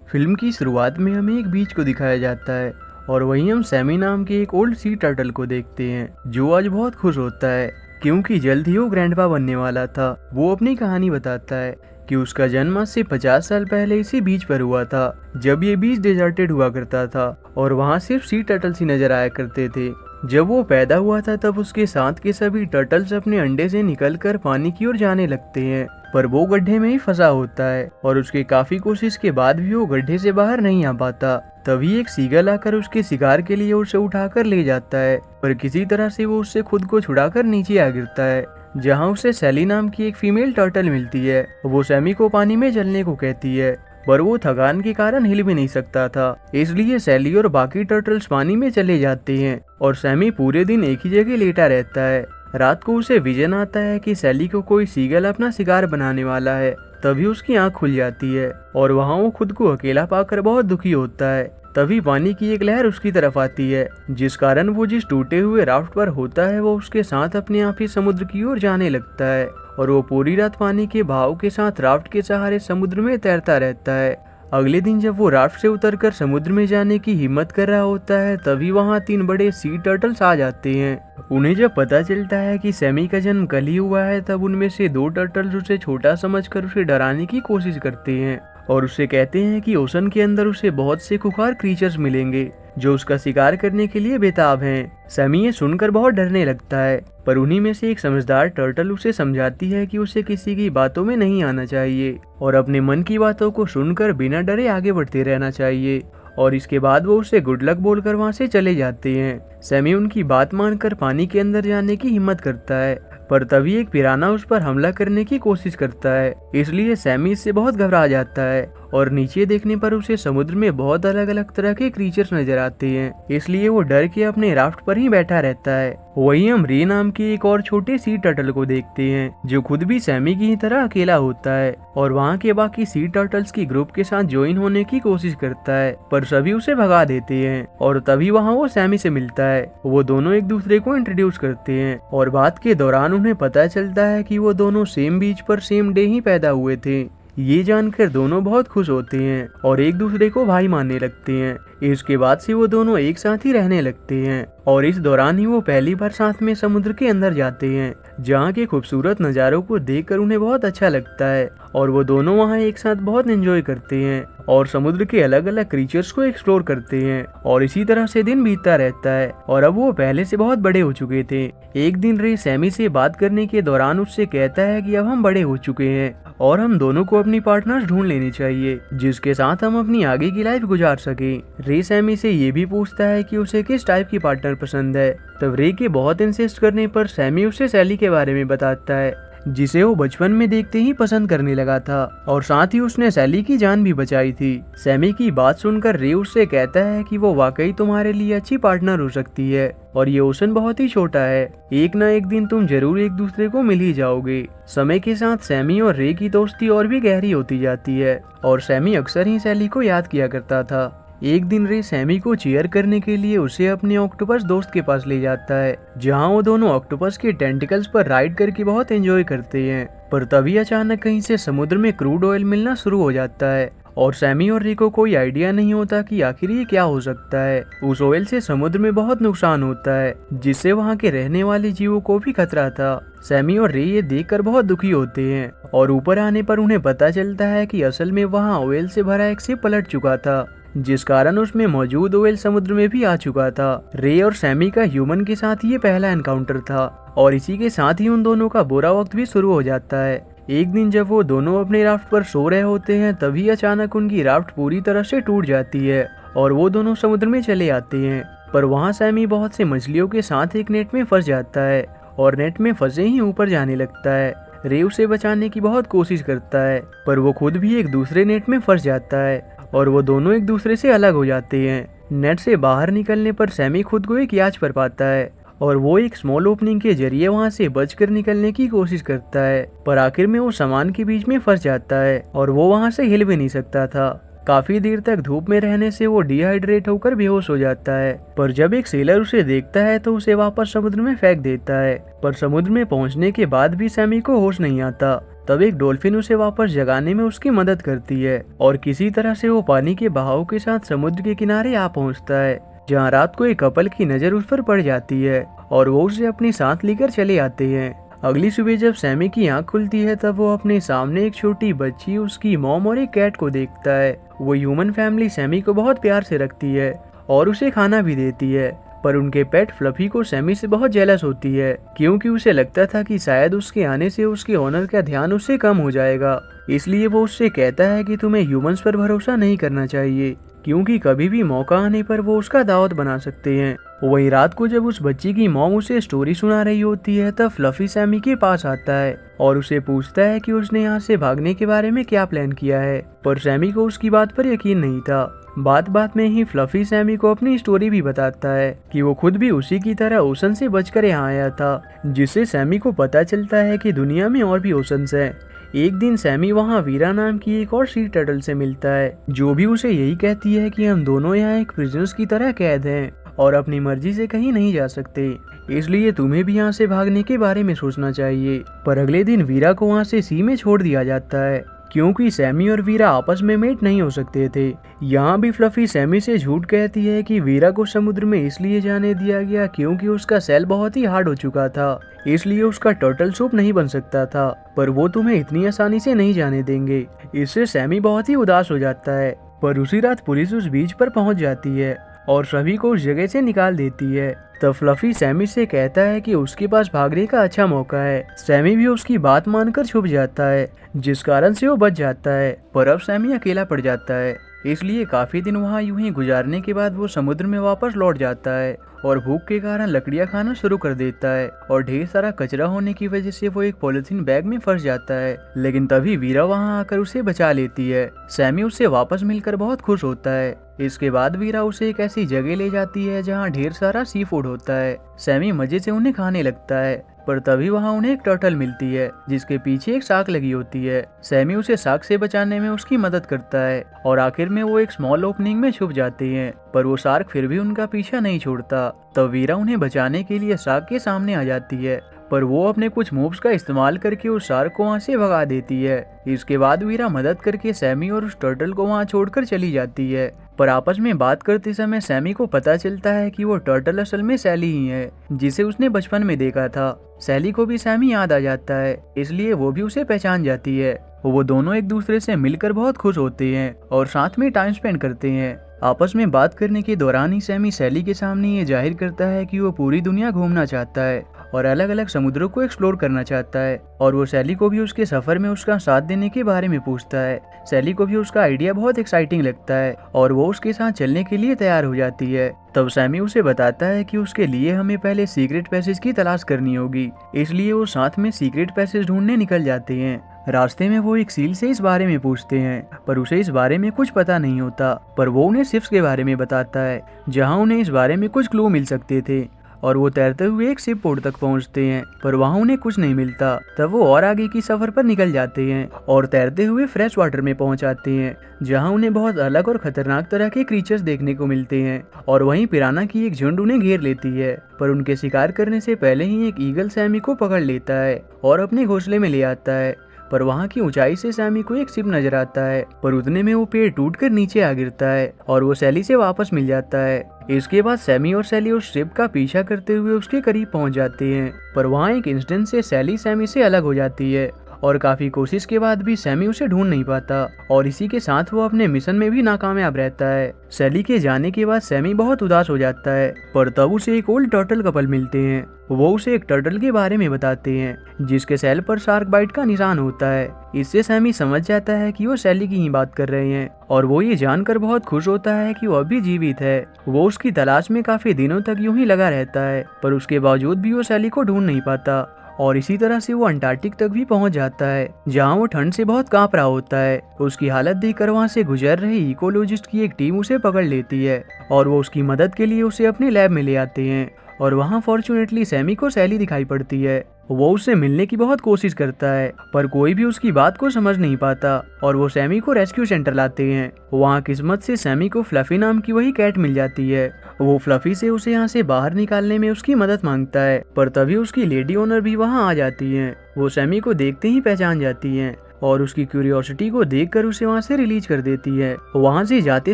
Film की शुरुआत में हमें एक बीच को दिखाया जाता है और वहीं हम सैमी नाम के एक ओल्ड सी टर्टल को देखते हैं जो आज बहुत खुश होता है क्योंकि जल्द ही वो ग्रैंडपा बनने वाला था। वो अपनी कहानी बताता है कि उसका जन्म आज से 50 साल पहले इसी बीच पर हुआ था जब ये बीच डिजर्टेड हुआ करता था और वहाँ सिर्फ सी टर्टल्स ही नजर आया करते थे। जब वो पैदा हुआ था तब उसके साथ के सभी टर्टल्स अपने अंडे से निकलकर पानी की ओर जाने लगते हैं, पर वो गड्ढे में ही फंसा होता है और उसके काफी कोशिश के बाद भी वो गड्ढे से बाहर नहीं आ पाता। तभी एक सीगल आकर उसके शिकार के लिए उसे उठाकर ले जाता है, पर किसी तरह से वो उससे खुद को छुड़ाकर नीचे आ गिरता है जहाँ उसे सैली नाम की एक फीमेल टर्टल मिलती है। वो सैमी को पानी में चलने को कहती है, पर वो थकान के कारण हिल भी नहीं सकता था, इसलिए सैली और बाकी टर्टल्स पानी में चले जाते हैं और सैमी पूरे दिन एक ही जगह लेटा रहता है। रात को उसे विजन आता है कि सैली को कोई सीगल अपना शिकार बनाने वाला है। तभी उसकी आंख खुल जाती है और वहाँ वो खुद को अकेला पाकर बहुत दुखी होता है। तभी पानी की एक लहर उसकी तरफ आती है जिस कारण वो जिस टूटे हुए राफ्ट पर होता है वो उसके साथ अपने आप ही समुद्र की ओर जाने लगता है और वो पूरी रात पानी के बहाव के साथ राफ्ट के सहारे समुद्र में तैरता रहता है। अगले दिन जब वो राफ्ट से उतरकर समुद्र में जाने की हिम्मत कर रहा होता है तभी वहाँ 3 बड़े सी टर्टल्स आ जाते हैं। उन्हें जब पता चलता है कि सैमी का जन्म कल ही हुआ है तब उनमें से 2 टर्टल्स उसे छोटा समझकर उसे डराने की कोशिश करते हैं और उसे कहते हैं कि ओशन के अंदर उसे बहुत से खुखार क्रीचर्स मिलेंगे जो उसका शिकार करने के लिए बेताब हैं। सैमी ये सुनकर बहुत डरने लगता है, पर उन्हीं में से एक समझदार टर्टल उसे समझाती है कि उसे किसी की बातों में नहीं आना चाहिए और अपने मन की बातों को सुनकर बिना डरे आगे बढ़ते रहना चाहिए। और इसके बाद वो उसे गुड लक बोलकर वहाँ से चले जाते हैं। सैमी उनकी बात मानकर पानी के अंदर जाने की हिम्मत करता है, पर तभी एक पिराना उस पर हमला करने की कोशिश करता है, इसलिए सैमी इससे बहुत घबरा जाता है और नीचे देखने पर उसे समुद्र में बहुत अलग अलग तरह के क्रीचर्स नजर आते हैं, इसलिए वो डर के अपने राफ्ट पर ही बैठा रहता है। वहीं हम रे नाम के एक और छोटे सी टर्टल को देखते हैं जो खुद भी सैमी की ही तरह अकेला होता है और वहाँ के बाकी सी टर्टल्स की ग्रुप के साथ ज्वाइन होने की कोशिश करता है, पर सभी उसे भगा देते हैं और तभी वहाँ वो सैमी से मिलता है। वो दोनों एक दूसरे को इंट्रोड्यूस करते हैं और बात के दौरान उन्हें पता चलता है कि वो दोनों सेम बीच पर सेम डे ही पैदा हुए थे। ये जानकर दोनों बहुत खुश होते हैं और एक दूसरे को भाई मानने लगते हैं। इसके बाद से वो दोनों एक साथ ही रहने लगते हैं और इस दौरान ही वो पहली बार साथ में समुद्र के अंदर जाते हैं जहाँ के खूबसूरत नज़ारों को देखकर उन्हें बहुत अच्छा लगता है और वो दोनों वहाँ एक साथ बहुत एंजॉय करते हैं और समुद्र के अलग अलग क्रीचर्स को एक्सप्लोर करते हैं और इसी तरह से दिन बीतता रहता है और अब वो पहले से बहुत बड़े हो चुके थे। एक दिन रे सैमी से बात करने के दौरान उससे कहता है कि अब हम बड़े हो चुके हैं और हम दोनों को अपनी पार्टनर्स ढूंढ लेनी चाहिए जिसके साथ हम अपनी आगे की लाइफ गुजार सके। रे सैमी से ये भी पूछता है कि उसे किस टाइप की पार्टनर पसंद है। तब रे के बहुत इंसिस्ट करने पर सैमी उसे सैली के बारे में बताता है जिसे वो बचपन में देखते ही पसंद करने लगा था और साथ ही उसने सैली की जान भी बचाई थी। सैमी की बात सुनकर रे उससे कहता है कि वो वाकई तुम्हारे लिए अच्छी पार्टनर हो सकती है और ये ओशन बहुत ही छोटा है, एक ना एक दिन तुम जरूर एक दूसरे को मिल ही जाओगे। समय के साथ सैमी और रे की दोस्ती और भी गहरी होती जाती है और सैमी अक्सर ही सैली को याद किया करता था। एक दिन रे सैमी को चीयर करने के लिए उसे अपने ऑक्टोपस दोस्त के पास ले जाता है जहां वो दोनों ऑक्टोपस के टेंटिकल्स पर राइड करके बहुत एंजॉय करते हैं, पर तभी अचानक कहीं से समुद्र में क्रूड ऑयल मिलना शुरू हो जाता है और सैमी और रे को कोई आइडिया नहीं होता कि आखिर ये क्या हो सकता है। उस ऑयल से समुद्र में बहुत नुकसान होता है जिससे वहाँ के रहने वाले जीवों को भी खतरा था। सैमी और रे ये देखकर बहुत दुखी होते हैं और ऊपर आने पर उन्हें पता चलता है कि असल में वहाँ ऑयल से भरा एक शिप पलट चुका था जिस कारण उसमें मौजूद ऑयल समुद्र में भी आ चुका था। रे और सैमी का ह्यूमन के साथ ये पहला एनकाउंटर था और इसी के साथ ही उन दोनों का बुरा वक्त भी शुरू हो जाता है। एक दिन जब वो दोनों अपने राफ्ट पर सो रहे होते हैं तभी अचानक उनकी राफ्ट पूरी तरह से टूट जाती है और वो दोनों समुद्र में चले आते हैं, पर वहाँ सैमी बहुत से मछलियों के साथ एक नेट में फंस जाता है और नेट में फंसे ही ऊपर जाने लगता है। रे उसे बचाने की बहुत कोशिश करता है, पर वो खुद भी एक दूसरे नेट में फंस जाता है और वो दोनों एक दूसरे से अलग हो जाते हैं। नेट से बाहर निकलने पर सैमी खुद को एक याच पर पाता है और वो एक स्मॉल ओपनिंग के जरिए वहां से बचकर निकलने की कोशिश करता है, पर आखिर में वो सामान के बीच में फंस जाता है और वो वहां से हिल भी नहीं सकता था। काफी देर तक धूप में रहने से वो डिहाइड्रेट होकर बेहोश हो जाता है, पर जब एक सेलर उसे देखता है तो उसे वापस समुद्र में फेंक देता है, पर समुद्र में पहुंचने के बाद भी सैमी को होश नहीं आता तब एक डॉल्फिन उसे वापस जगाने में उसकी मदद करती है और किसी तरह से वो पानी के बहाव के साथ समुद्र के किनारे आ पहुंचता है, जहां रात को एक कपल की नजर उस पर पड़ जाती है और वो उसे अपनी साथ लेकर चले आते हैं। अगली सुबह जब सैमी की आंख खुलती है तब वो अपने सामने एक छोटी बच्ची, उसकी मॉम और एक कैट को देखता है। वो ह्यूमन फैमिली सैमी को बहुत प्यार से रखती है और उसे खाना भी देती है, पर उनके पेट फ्लफी को सैमी से बहुत जेलस होती है, क्योंकि उसे लगता था कि शायद उसके आने से उसके ओनर का ध्यान उससे कम हो जाएगा। इसलिए वो उससे कहता है कि तुम्हें ह्यूमंस पर भरोसा नहीं करना चाहिए, क्योंकि कभी भी मौका आने पर वो उसका दावत बना सकते हैं। वही रात को जब उस बच्ची की मॉम उसे स्टोरी सुना रही होती है तब फ्लफी सैमी के पास आता है और उसे पूछता है कि उसने यहाँ से भागने के बारे में क्या प्लान किया है, पर सैमी को उसकी बात पर यकीन नहीं था। बात बात में ही फ्लफी सैमी को अपनी स्टोरी भी बताता है कि वो खुद भी उसी की तरह ओशन से बचकर यहाँ आया था, जिससे सैमी को पता चलता है कि दुनिया में और भी ओशंस हैं। एक दिन सैमी वहाँ वीरा नाम की एक और सी टर्टल से मिलता है, जो भी उसे यही कहती है कि हम दोनों यहाँ एक प्रिजनर्स की तरह कैद हैं और अपनी मर्जी से कहीं नहीं जा सकते, इसलिए तुम्हें भी यहाँ से भागने के बारे में सोचना चाहिए। पर अगले दिन वीरा को वहाँ से सी में छोड़ दिया जाता है, क्योंकि सैमी और वीरा आपस में मेट नहीं हो सकते थे। यहाँ भी फ्लफी सैमी से झूठ कहती है कि वीरा को समुद्र में इसलिए जाने दिया गया क्योंकि उसका सेल बहुत ही हार्ड हो चुका था, इसलिए उसका टर्टल सूप नहीं बन सकता था, पर वो तुम्हें इतनी आसानी से नहीं जाने देंगे। इससे सैमी बहुत ही उदास हो जाता है। पर उसी रात पुलिस उस बीच पर पहुंच जाती है और सभी को उस जगह से निकाल देती है। तब फ्लफी सैमी से कहता है कि उसके पास भागने का अच्छा मौका है। सैमी भी उसकी बात मानकर छुप जाता है, जिस कारण से वो बच जाता है। पर अब सैमी अकेला पड़ जाता है, इसलिए काफी दिन वहाँ यूं ही गुजारने के बाद वो समुद्र में वापस लौट जाता है और भूख के कारण लकड़ियाँ खाना शुरू कर देता है और ढेर सारा कचरा होने की वजह से वो एक पॉलिथीन बैग में फंस जाता है। लेकिन तभी वीरा वहाँ आकर उसे बचा लेती है। सैमी उससे वापस मिलकर बहुत खुश होता है। इसके बाद वीरा उसे एक ऐसी जगह ले जाती है जहाँ ढेर सारा सी फूड होता है। सैमी मजे से उन्हें खाने लगता है, पर तभी वहाँ उन्हें एक टर्टल मिलती है जिसके पीछे एक शार्क लगी होती है। सैमी उसे शार्क से बचाने में उसकी मदद करता है और आखिर में वो एक स्मॉल ओपनिंग में छुप जाते हैं, पर वो शार्क फिर भी उनका पीछा नहीं छोड़ता। तब वीरा उन्हें बचाने के लिए शार्क के सामने आ जाती है, पर वो अपने कुछ मूव्स का इस्तेमाल करके उस शार्क को वहाँ से भगा देती है। इसके बाद वीरा मदद करके सैमी और उस टर्टल को वहाँ छोड़कर चली जाती है। पर आपस में बात करते समय सैमी को पता चलता है कि वो टर्टल असल में सैली ही है, जिसे उसने बचपन में देखा था। सैली को भी सैमी याद आ जाता है, इसलिए वो भी उसे पहचान जाती है। वो दोनों एक दूसरे से मिलकर बहुत खुश होते हैं और साथ में टाइम स्पेंड करते हैं। आपस में बात करने के दौरान ही सैमी सैली के सामने ये जाहिर करता है कि वो पूरी दुनिया घूमना चाहता है और अलग अलग समुद्रों को एक्सप्लोर करना चाहता है, और वो सैली को भी उसके सफर में उसका साथ देने के बारे में पूछता है। सैली को भी उसका आइडिया बहुत एक्साइटिंग लगता है और वो उसके साथ चलने के लिए तैयार हो जाती है। तब सैमी उसे बताता है कि उसके लिए हमें पहले सीक्रेट पैसेज की तलाश करनी होगी, इसलिए वो साथ में सीक्रेट पैसेज ढूंढने निकल जाते हैं। रास्ते में वो एक सील से इस बारे में पूछते हैं, पर उसे इस बारे में कुछ पता नहीं होता, पर वो उन्हें शिप्स के बारे में बताता है जहाँ उन्हें इस बारे में कुछ क्लू मिल सकते थे। और वो तैरते हुए एक शिप पोर्ट तक पहुंचते हैं, पर वहाँ उन्हें कुछ नहीं मिलता। तब वो और आगे की सफर पर निकल जाते हैं और तैरते हुए फ्रेश वाटर में पहुंच आते हैं, जहाँ उन्हें बहुत अलग और खतरनाक तरह के क्रीचर्स देखने को मिलते हैं। और वहीं पिराना की एक झुंड उन्हें घेर लेती है, पर उनके शिकार करने से पहले ही एक ईगल सैमी को पकड़ लेता है और अपने घोंसले में ले आता है। पर वहाँ की ऊंचाई से सैमी को एक शिप नजर आता है, पर उतने में वो पेड़ टूटकर नीचे आ गिरता है और वो सैली से वापस मिल जाता है। इसके बाद सैमी और सैली उस शिप का पीछा करते हुए उसके करीब पहुंच जाते हैं, पर वहाँ एक इंसिडेंट से सैली सैमी से अलग हो जाती है और काफी कोशिश के बाद भी सैमी उसे ढूंढ नहीं पाता और इसी के साथ वो अपने मिशन में भी नाकामयाब रहता है। सैली के जाने के बाद सैमी बहुत उदास हो जाता है, पर तब उसे एक ओल्ड टर्टल कपल मिलते हैं। वो उसे एक टर्टल के बारे में बताते हैं जिसके सेल पर शार्क बाइट का निशान होता है। इससे सैमी समझ जाता है कि वो सैली की ही बात कर रहे हैं और वो ये जानकर बहुत खुश होता है कि वो अभी जीवित है। वो उसकी तलाश में काफी दिनों तक यूं ही लगा रहता है, पर उसके बावजूद भी वो सैली को ढूंढ नहीं पाता और इसी तरह से वो अंटार्कटिक तक भी पहुंच जाता है, जहां वो ठंड से बहुत कांप रहा होता है। उसकी हालत देखकर वहां से गुजर रहे इकोलॉजिस्ट की एक टीम उसे पकड़ लेती है और वो उसकी मदद के लिए उसे अपने लैब में ले आते हैं। और वहाँ फॉर्चुनेटली सैमी को सैली दिखाई पड़ती है, वो उससे मिलने की बहुत कोशिश करता है, पर कोई भी उसकी बात को समझ नहीं पाता और वो सैमी को रेस्क्यू सेंटर लाते हैं। वहाँ किस्मत से सैमी को फ्लफी नाम की वही कैट मिल जाती है। वो फ्लफी से उसे यहाँ से बाहर निकालने में उसकी मदद मांगता है, पर तभी उसकी लेडी ओनर भी वहाँ आ जाती है। वो सैमी को देखते ही पहचान जाती है और उसकी क्यूरियोसिटी को देखकर उसे वहाँ से रिलीज कर देती है। वहाँ से जाते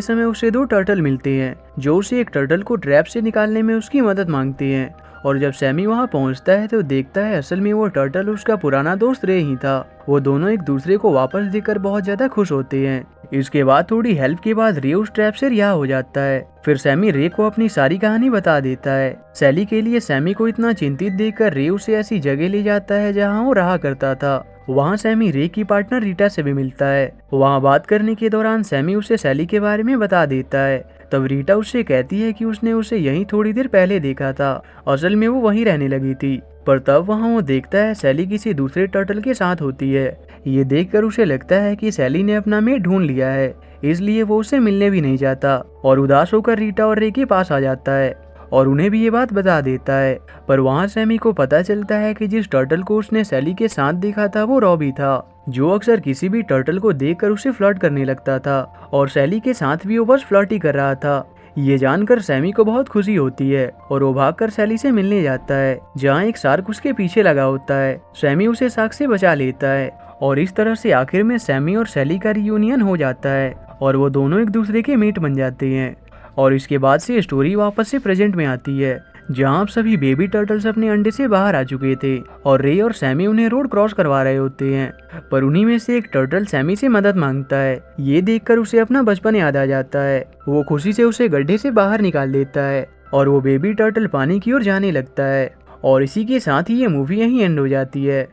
समय उसे 2 टर्टल मिलते हैं जो उसे एक टर्टल को ट्रैप से निकालने में उसकी मदद मांगते हैं। और जब सैमी वहाँ पहुँचता है तो देखता है असल में वो टर्टल उसका पुराना दोस्त रे ही था। वो दोनों एक दूसरे को वापस देखकर बहुत ज्यादा खुश होते हैं। इसके बाद थोड़ी हेल्प के बाद रे उस ट्रैप से रिहा हो जाता है। फिर सैमी रे को अपनी सारी कहानी बता देता है। सैली के लिए सैमी को इतना चिंतित देखकर रे उसे ऐसी जगह ले जाता है जहाँ वो रहा करता था। वहाँ सैमी रे की पार्टनर रीटा से भी मिलता है। वहाँ बात करने के दौरान सैमी उसे सैली के बारे में बता देता है। तब रीटा उससे कहती है कि उसने उसे यहीं थोड़ी देर पहले देखा था, असल में वो वहीं रहने लगी थी। पर तब वहाँ वो देखता है सैली किसी दूसरे टर्टल के साथ होती है। ये देखकर उसे लगता है कि सैली ने अपना मेट ढूंढ लिया है, इसलिए वो उसे मिलने भी नहीं जाता और उदास होकर रीटा और रे के पास आ जाता है और उन्हें भी ये बात बता देता है। पर वहाँ सैमी को पता चलता है कि जिस टर्टल को उसने सैली के साथ देखा था वो रॉबी था, जो अक्सर किसी भी टर्टल को देखकर उसे फ्लर्ट करने लगता था और सैली के साथ भी वो बस फ्लर्ट ही कर रहा था। ये जानकर सैमी को बहुत खुशी होती है और वो भागकर सैली से मिलने जाता है, जहाँ एक शार्क उसके पीछे लगा होता है। सैमी उसे शार्क से बचा लेता है और इस तरह से आखिर में सैमी और सैली का रियूनियन हो जाता है और वो दोनों एक दूसरे के मेट बन जाते हैं। और इसके बाद से स्टोरी वापस से प्रेजेंट में आती है, जहाँ अब सभी बेबी टर्टल्स अपने अंडे से बाहर आ चुके थे और रे और सैमी उन्हें रोड क्रॉस करवा रहे होते हैं। पर उन्हीं में से एक टर्टल सैमी से मदद मांगता है। ये देखकर उसे अपना बचपन याद आ जाता है। वो खुशी से उसे गड्ढे से बाहर निकाल देता है और वो बेबी टर्टल पानी की ओर जाने लगता है। और इसी के साथ ही ये मूवी यहीं एंड हो जाती है।